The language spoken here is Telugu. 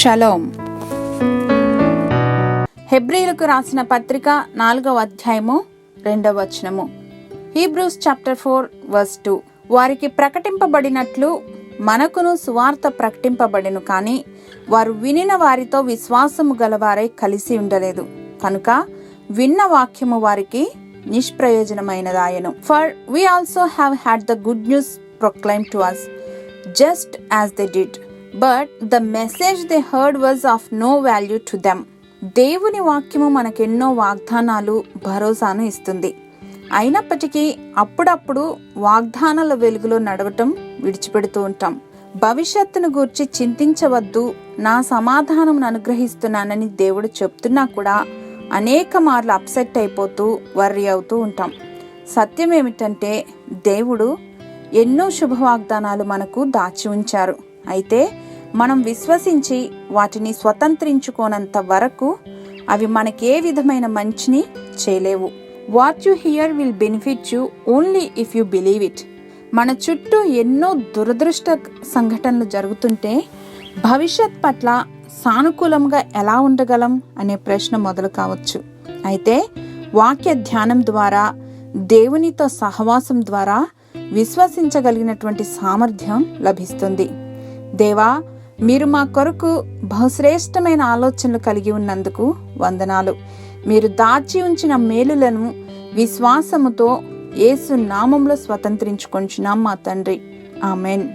షలోమ్. హెబ్రీయులకు రాసిన పత్రిక 4వ అధ్యాయము 2వ వచనము. Hebrews chapter 4:2. వారికి ప్రకటింపబడినట్లు మనకును సువార్త ప్రకటింపబడెను, కానీ వారు వినిన వారితో విశ్వాసము గలవారై కలిసి ఉండలేదు, కనుక విన్న వాక్యము వారికి నిష్ప్రయోజనమైనదాయెను. For we also have had the good news proclaimed to us, just as they did. But the message they heard was of no value to them. దేవుని వాక్యము మనకెన్నో వాగ్దానాలు, భరోసాను ఇస్తుంది. అయినప్పటికీ అప్పుడప్పుడు వాగ్దానాల వెలుగులో నడవటం విడిచిపెడుతూ ఉంటాం. భవిష్యత్తును గూర్చి చింతించవద్దు, నా సమాధానం అనుగ్రహిస్తున్నానని దేవుడు చెప్తున్నా కూడా అనేక మార్లు అప్సెట్ అయిపోతూ వర్రీ అవుతూ ఉంటాం. సత్యం ఏమిటంటే దేవుడు ఎన్నో శుభవాగ్దానాలు మనకు దాచి ఉంచారు. అయితే మనం విశ్వసించి వాటిని స్వతంత్రించుకోనంత వరకు అవి మనకే విధమైన మంచిని చేయలేవు. What you here will benefit you only if you believe it. మన చుట్టూ ఎన్నో దురదృష్ట సంఘటనలు జరుగుతుంటే భవిష్యత్ పట్ల సానుకూలంగా ఎలా ఉండగలం అనే ప్రశ్న మొదలు కావచ్చు. అయితే వాక్య ధ్యానం ద్వారా, దేవునితో సహవాసం ద్వారా విశ్వసించగలిగినటువంటి సామర్థ్యం లభిస్తుంది. దేవా, మీరు మా కొరకు బహుశ్రేష్టమైన ఆలోచనలు కలిగి ఉన్నందుకు వందనాలు. మీరు దాచి ఉంచిన మేలులను విశ్వాసముతో యేసు నామములో స్వతంత్రించుకొంచున్నాం మా తండ్రి. ఆమెన్.